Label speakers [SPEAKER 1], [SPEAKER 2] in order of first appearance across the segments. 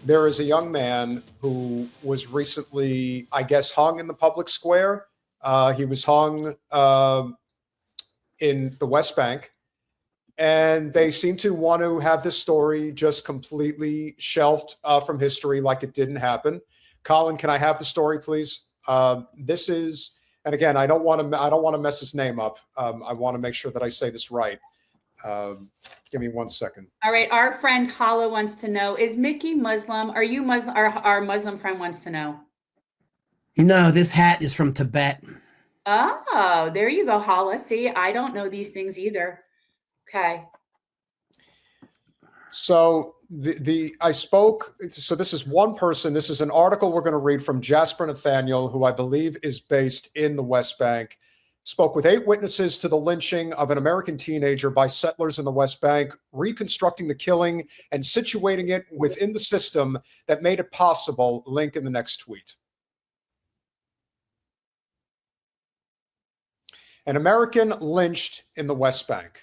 [SPEAKER 1] there is a young man who was recently, I guess, hung in the public square. He was hung in the West Bank. And they seem to want to have this story just completely shelved from history, like it didn't happen. Colin, can I have the story, please? This is, and again, I don't want to mess his name up. I want to make sure that I say this right. Give me 1 second.
[SPEAKER 2] All right, our friend Hala wants to know: is Mickey Muslim? Are you Muslim? Our Muslim friend wants to know.
[SPEAKER 3] No, this hat is from Tibet.
[SPEAKER 2] Oh, there you go, Hala. See, I don't know these things either. Okay.
[SPEAKER 1] So I spoke. So this is one person. This is an article we're going to read from Jasper Nathaniel, who I believe is based in the West Bank. Spoke with 8 witnesses to the lynching of an American teenager by settlers in the West Bank, reconstructing the killing and situating it within the system that made it possible. Link in the next tweet. An American lynched in the West Bank.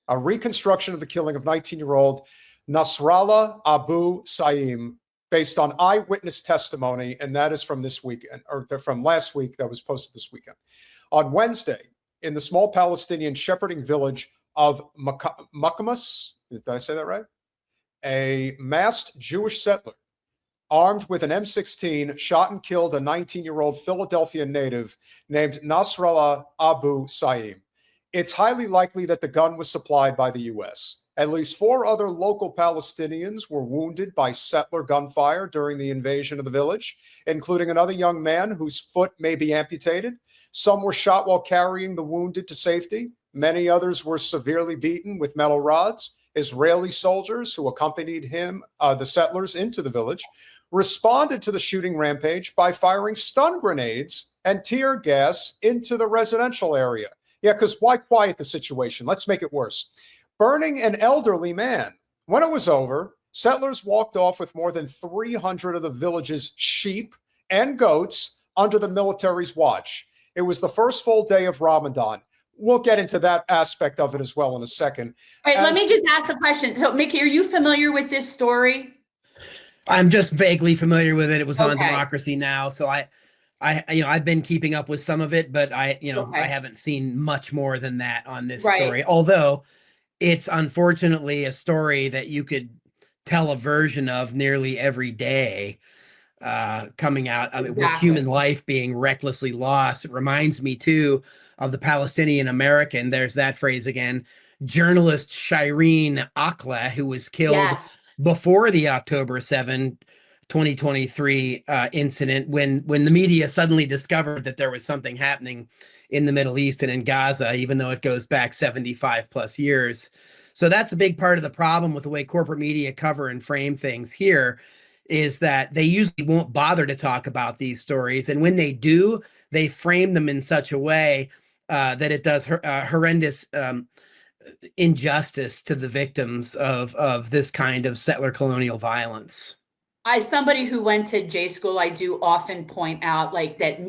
[SPEAKER 1] A reconstruction of the killing of 19-year-old Nasrallah Abu Saim based on eyewitness testimony, and that is from this weekend, or from last week, that was posted this weekend. On Wednesday, in the small Palestinian shepherding village of Makamas, did I say that right? A masked Jewish settler, armed with an M16, shot and killed a 19-year-old Philadelphia native named Nasrallah Abu Saim. It's highly likely that the gun was supplied by the U.S. At least 4 other local Palestinians were wounded by settler gunfire during the invasion of the village, including another young man whose foot may be amputated. Some were shot while carrying the wounded to safety. Many others were severely beaten with metal rods. Israeli soldiers who accompanied the settlers into the village, responded to the shooting rampage by firing stun grenades and tear gas into the residential area. Yeah, because why quiet the situation? Let's make it worse. Burning an elderly man. When it was over, settlers walked off with more than 300 of the village's sheep and goats under the military's watch. It was the first full day of Ramadan. We'll get into that aspect of it as well in a second.
[SPEAKER 2] All right, let me just ask a question. So, Mickey, are you familiar with this story?
[SPEAKER 3] I'm just vaguely familiar with it. It was on Democracy Now! So I've been keeping up with some of it, but I haven't seen much more than that on this story. Although it's unfortunately a story that you could tell a version of nearly every day coming out. I mean, with human life being recklessly lost. It reminds me too of the Palestinian American. There's that phrase again. Journalist Shireen Akhla, who was killed before the October 7, 2023 incident, when the media suddenly discovered that there was something happening in the Middle East and in Gaza, even though it goes back 75 plus years. So that's a big part of the problem with the way corporate media cover and frame things here, is that they usually won't bother to talk about these stories. And when they do, they frame them in such a way that it does horrendous injustice to the victims of this kind of settler colonial violence.
[SPEAKER 2] As somebody who went to J school, I do often point out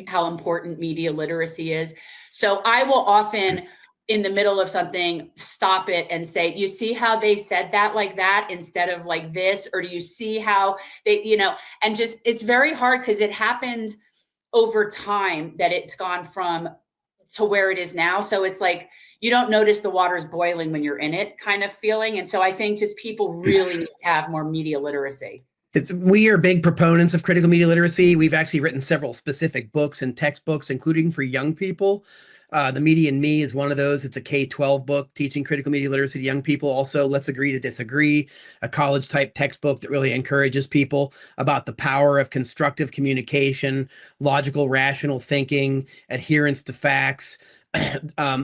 [SPEAKER 2] how important media literacy is. So I will often, in the middle of something, stop it and say, you see how they said that like that instead of like this? Or do you see how they, and just, it's very hard because it happened over time that it's gone from to where it is now. So it's like, you don't notice the water's boiling when you're in it kind of feeling. And so I think just people really need to have more media literacy.
[SPEAKER 3] We are big proponents of critical media literacy. We've actually written several specific books and textbooks, including for young people. The Media and Me is one of those. It's a K-12 book teaching critical media literacy to young people. Also, Let's Agree to Disagree, a college-type textbook that really encourages people about the power of constructive communication, logical, rational thinking, adherence to facts.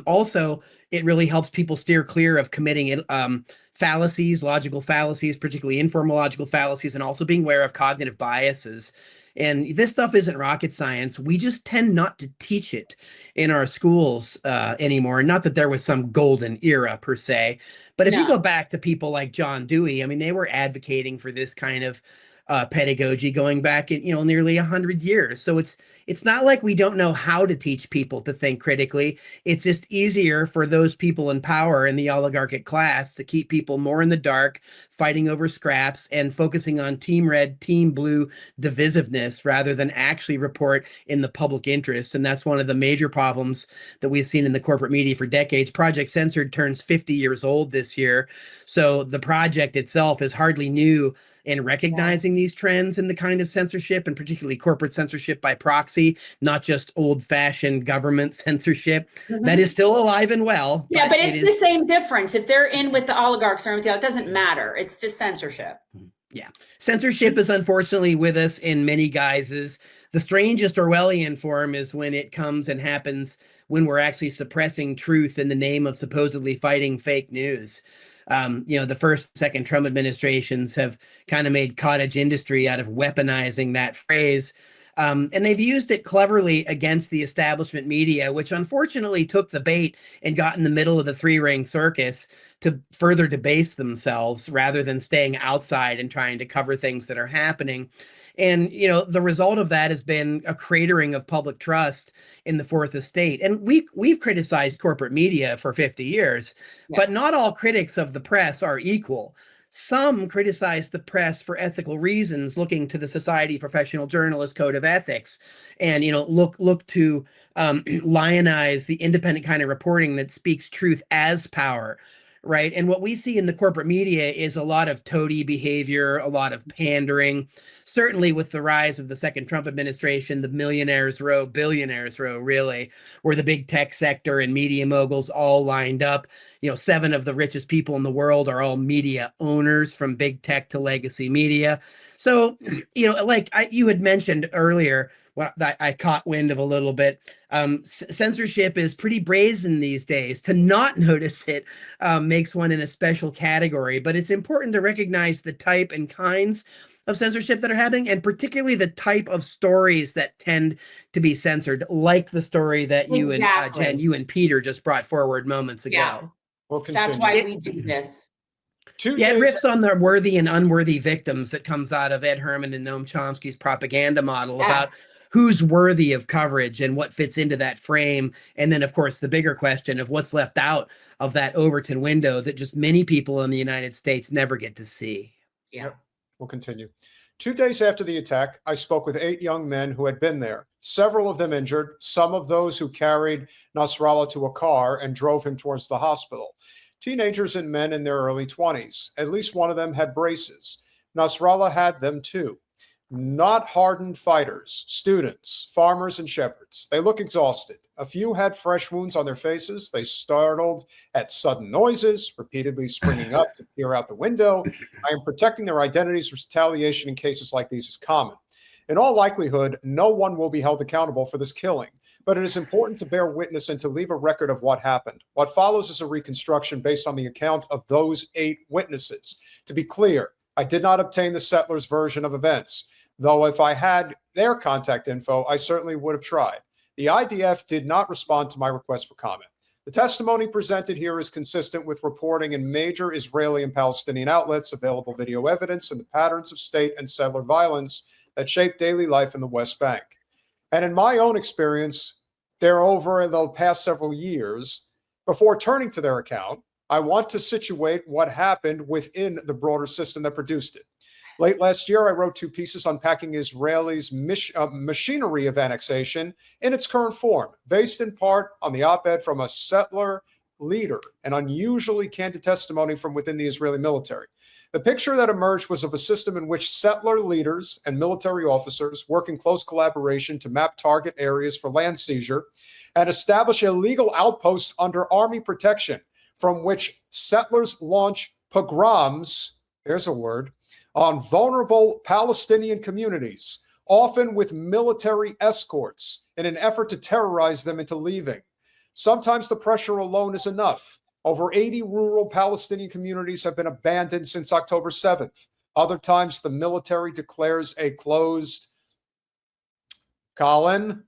[SPEAKER 3] Also, it really helps people steer clear of committing fallacies, logical fallacies, particularly informal logical fallacies, and also being aware of cognitive biases. And this stuff isn't rocket science. We just tend not to teach it in our schools anymore. Not that there was some golden era per se, but if you go back to people like John Dewey, I mean, they were advocating for this kind of pedagogy going back, nearly 100 years. So it's not like we don't know how to teach people to think critically. It's just easier for those people in power in the oligarchic class to keep people more in the dark, fighting over scraps and focusing on team red, team blue divisiveness rather than actually report in the public interest. And that's one of the major problems that we've seen in the corporate media for decades. Project Censored turns 50 years old this year. So the project itself is hardly new in recognizing these trends in the kind of censorship, and particularly corporate censorship by proxy, not just old-fashioned government censorship. That is still alive and well.
[SPEAKER 2] Yeah, but it's the same difference. If they're in with the oligarchs or anything, it doesn't matter. It's just censorship.
[SPEAKER 3] Yeah. Censorship is unfortunately with us in many guises. The strangest Orwellian form is when it comes and happens when we're actually suppressing truth in the name of supposedly fighting fake news. The first, second Trump administrations have kind of made cottage industry out of weaponizing that phrase. And they've used it cleverly against the establishment media, which unfortunately took the bait and got in the middle of the three-ring circus to further debase themselves rather than staying outside and trying to cover things that are happening. And, the result of that has been a cratering of public trust in the fourth estate. And we've criticized corporate media for 50 years, but not all critics of the press are equal. Some criticize the press for ethical reasons, looking to the Society of Professional Journalists Code of Ethics, and look to lionize the independent kind of reporting that speaks truth as power. Right. And what we see in the corporate media is a lot of toady behavior, a lot of pandering. Certainly with the rise of the second Trump administration, the millionaires row, billionaires row, really, where the big tech sector and media moguls all lined up. 7 of the richest people in the world are all media owners, from big tech to legacy media. So, like you had mentioned earlier, what I caught wind of a little bit. Censorship is pretty brazen these days. To not notice it makes one in a special category, but it's important to recognize the type and kinds of censorship that are happening, and particularly the type of stories that tend to be censored, like the story that you and Jen, you and Peter just brought forward moments ago.
[SPEAKER 2] Yeah.
[SPEAKER 1] We'll continue.
[SPEAKER 2] That's why we do this.
[SPEAKER 3] It riffs on the worthy and unworthy victims that comes out of Ed Herman and Noam Chomsky's propaganda model about who's worthy of coverage and what fits into that frame. And then, of course, the bigger question of what's left out of that Overton window that just many people in the United States never get to see.
[SPEAKER 2] Yeah.
[SPEAKER 1] We'll continue. 2 days after the attack, I spoke with 8 young men who had been there, several of them injured, some of those who carried Nasrallah to a car and drove him towards the hospital. Teenagers and men in their early 20s. At least one of them had braces. Nasrallah had them too. Not hardened fighters, students, farmers, and shepherds. They look exhausted. A few had fresh wounds on their faces. They startled at sudden noises, repeatedly springing up to peer out the window. I am protecting their identities. Retaliation in cases like these is common. In all likelihood, no one will be held accountable for this killing, but it is important to bear witness and to leave a record of what happened. What follows is a reconstruction based on the account of those 8 witnesses. To be clear, I did not obtain the settlers' version of events, though if I had their contact info, I certainly would have tried. The IDF did not respond to my request for comment. The testimony presented here is consistent with reporting in major Israeli and Palestinian outlets, available video evidence, and the patterns of state and settler violence that shape daily life in the West Bank. And in my own experience, there over the past several years, before turning to their account, I want to situate what happened within the broader system that produced it. Late last year, I wrote 2 pieces unpacking Israelis' machinery of annexation in its current form, based in part on the op-ed from a settler leader, an unusually candid testimony from within the Israeli military. The picture that emerged was of a system in which settler leaders and military officers work in close collaboration to map target areas for land seizure and establish illegal outposts under army protection, from which settlers launch pogroms, there's a word, on vulnerable Palestinian communities, often with military escorts, in an effort to terrorize them into leaving. Sometimes the pressure alone is enough. Over 80 rural Palestinian communities have been abandoned since October 7th. Other times, the military declares a closed. Colin?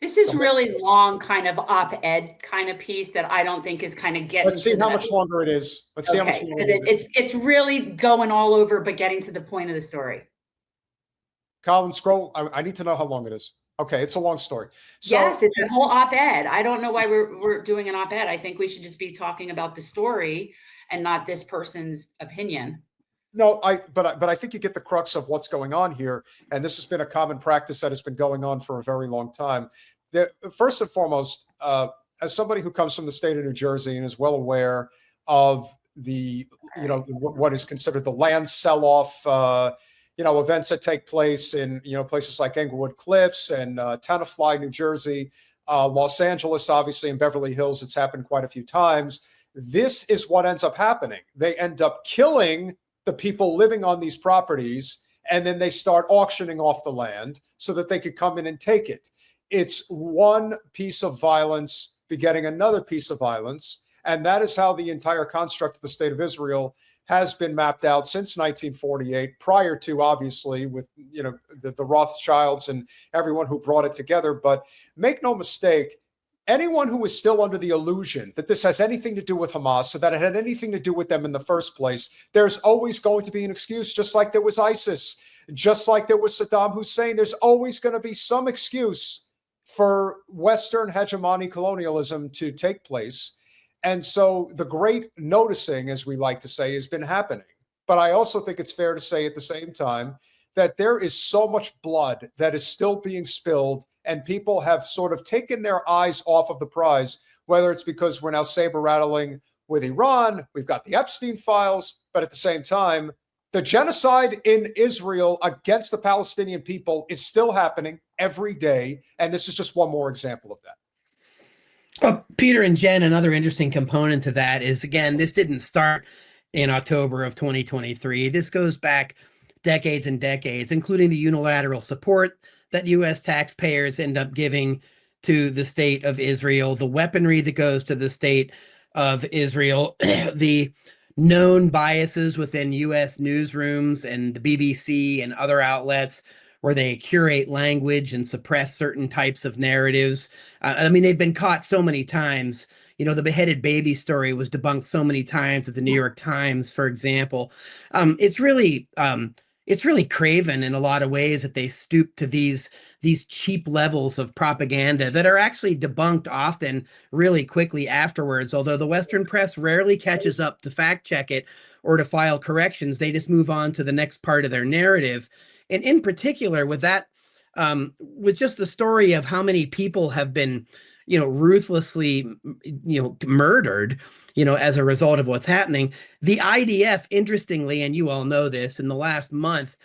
[SPEAKER 2] This is really long kind of op-ed kind of piece that I don't think is kind of getting.
[SPEAKER 1] Let's see how much longer it is. Let's see how much longer
[SPEAKER 2] it's really going all over, but getting to the point of the story.
[SPEAKER 1] Colin, scroll. I need to know how long it is. Okay, it's a long story. So,
[SPEAKER 2] yes, it's a whole op-ed. I don't know why we're doing an op-ed. I think we should just be talking about the story and not this person's opinion.
[SPEAKER 1] No, but I think you get the crux of what's going on here, and this has been a common practice that has been going on for a very long time. First and foremost, as somebody who comes from the state of New Jersey and is well aware of the what is considered the land sell-off, events that take place in places like Englewood Cliffs and Tenafly, New Jersey, Los Angeles, obviously, and Beverly Hills. It's happened quite a few times. This is what ends up happening. They end up killing the people living on these properties, and then they start auctioning off the land so that they could come in and take it. It's one piece of violence begetting another piece of violence, and that is how the entire construct of the state of Israel has been mapped out since 1948, prior to, obviously, with the Rothschilds and everyone who brought it together. But make no mistake, anyone who is still under the illusion that this has anything to do with Hamas, so that it had anything to do with them in the first place, there's always going to be an excuse, just like there was ISIS, just like there was Saddam Hussein. There's always going to be some excuse for Western hegemony colonialism to take place. And so the great noticing, as we like to say, has been happening. But I also think it's fair to say at the same time that there is so much blood that is still being spilled, and people have sort of taken their eyes off of the prize, whether it's because we're now saber rattling with Iran, we've got the Epstein files, but at the same time, the genocide in Israel against the Palestinian people is still happening every day. And this is just one more example of that.
[SPEAKER 3] Well, Peter and Jen, another interesting component to that is, again, this didn't start in October of 2023. This goes back decades and decades, including the unilateral support that U.S. taxpayers end up giving to the state of Israel, the weaponry that goes to the state of Israel, the known biases within U.S. newsrooms and the BBC and other outlets where they curate language and suppress certain types of narratives. They've been caught so many times. The beheaded baby story was debunked so many times at the New York Times, for example. It's really craven in a lot of ways that they stoop to these cheap levels of propaganda that are actually debunked often really quickly afterwards. Although the Western press rarely catches up to fact check it or to file corrections, they just move on to the next part of their narrative. And in particular, with that, with just the story of how many people have been, ruthlessly, murdered, as a result of what's happening. The IDF, interestingly, and you all know this, in the last month,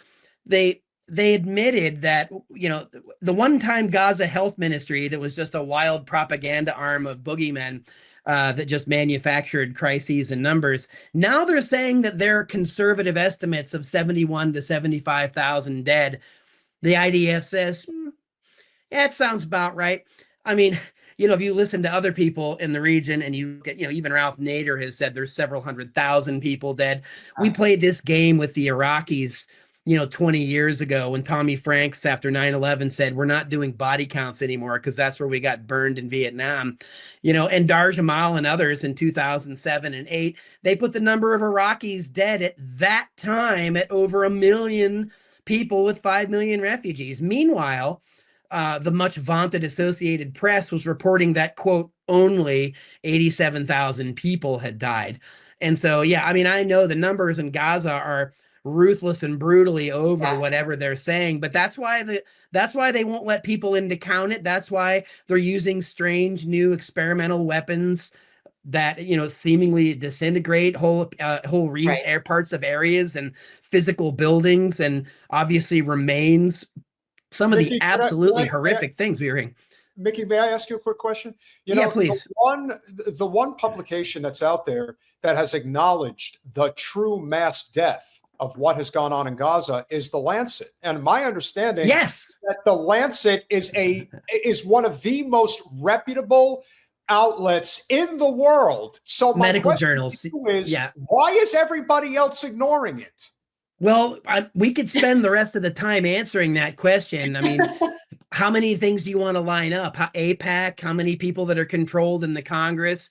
[SPEAKER 3] they admitted that, the one-time Gaza Health Ministry that was just a wild propaganda arm of boogeymen that just manufactured crises and numbers. Now they're saying that their conservative estimates of 71 to 75,000 dead. The IDF says, yeah, it sounds about right. If you listen to other people in the region and you get, even Ralph Nader has said there's several 100,000 people dead. We played this game with the Iraqis 20 years ago when Tommy Franks after 9/11 said, we're not doing body counts anymore because that's where we got burned in Vietnam, and Dar Jamal and others in 2007 and 8, they put the number of Iraqis dead at that time at over 1 million people with 5 million refugees. Meanwhile, the much vaunted Associated Press was reporting that, quote, only 87,000 people had died. And so, I know the numbers in Gaza are ruthless and brutally over whatever they're saying, but that's why they won't let people in to count it. That's why they're using strange new experimental weapons that seemingly disintegrate whole air parts of areas and physical buildings, and obviously remains. Some of the absolutely horrific things we were hearing.
[SPEAKER 1] Mickey, may I ask you a quick question?
[SPEAKER 3] Please.
[SPEAKER 1] The one publication that's out there that has acknowledged the true mass death of what has gone on in Gaza is the Lancet. And my understanding is that the Lancet is one of the most reputable outlets in the world. So my
[SPEAKER 3] medical journals
[SPEAKER 1] is, why is everybody else ignoring it?
[SPEAKER 3] Well, we could spend the rest of the time answering that question. How many things do you want to line up? AIPAC, how many people that are controlled in the Congress?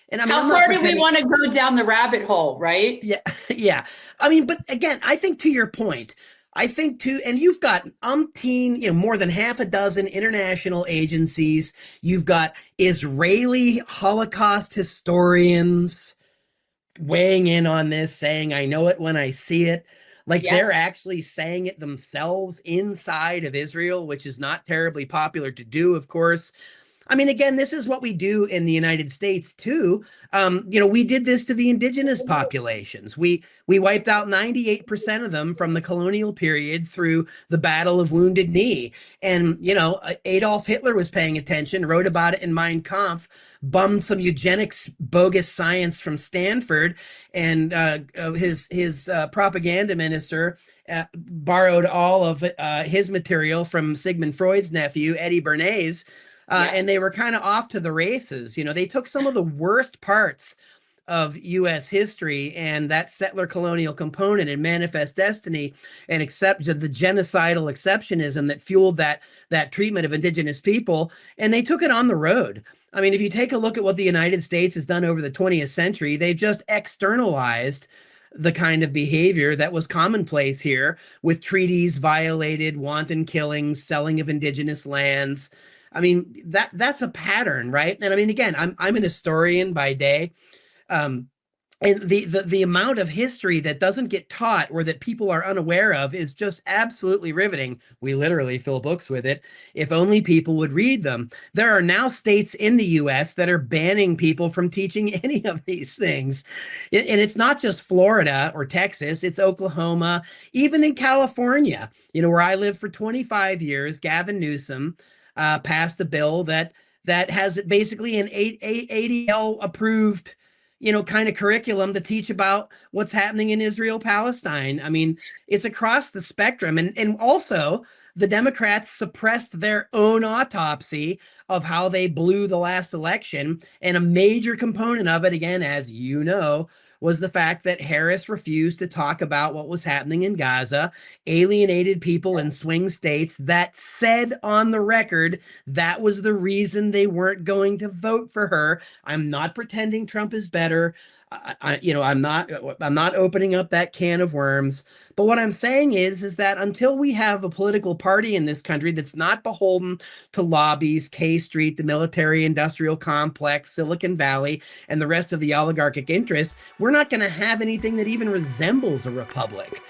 [SPEAKER 3] And
[SPEAKER 2] how far do we want to go down the rabbit hole, right?
[SPEAKER 3] Yeah. But again, I think to your point, I think too, and you've got more than half a dozen international agencies. You've got Israeli Holocaust historians weighing in on this, saying, I know it when I see it. Like they're actually saying it themselves inside of Israel, which is not terribly popular to do, of course. I mean, again, this is what we do in the United States too. We did this to the indigenous populations. We wiped out 98% of them from the colonial period through the Battle of Wounded Knee. And Adolf Hitler was paying attention, wrote about it in Mein Kampf, bummed some eugenics bogus science from Stanford, and his propaganda minister borrowed all of his material from Sigmund Freud's nephew, Eddie Bernays. And they were kind of off to the races. They took some of the worst parts of U.S. history and that settler colonial component and manifest destiny and accepted the genocidal exceptionism that fueled that treatment of indigenous people, and they took it on the road. I mean, if you take a look at what the United States has done over the 20th century, they've just externalized the kind of behavior that was commonplace here, with treaties violated, wanton killings, selling of indigenous lands. I mean, that's a pattern, right? And I mean, again, I'm an historian by day. And the amount of history that doesn't get taught or that people are unaware of is just absolutely riveting. We literally fill books with it. If only people would read them. There are now states in the US that are banning people from teaching any of these things. And it's not just Florida or Texas, it's Oklahoma, even in California, where I lived for 25 years. Gavin Newsom passed a bill that has basically an ADL approved, kind of curriculum to teach about what's happening in Israel, Palestine. I mean, it's across the spectrum. And also the Democrats suppressed their own autopsy of how they blew the last election. And a major component of it, again, as you know, was the fact that Harris refused to talk about what was happening in Gaza, alienated people in swing states that said on the record that was the reason they weren't going to vote for her. I'm not pretending Trump is better. I'm not opening up that can of worms. But what I'm saying is that until we have a political party in this country that's not beholden to lobbies, K Street, the military industrial complex, Silicon Valley, and the rest of the oligarchic interests, we're not going to have anything that even resembles a republic.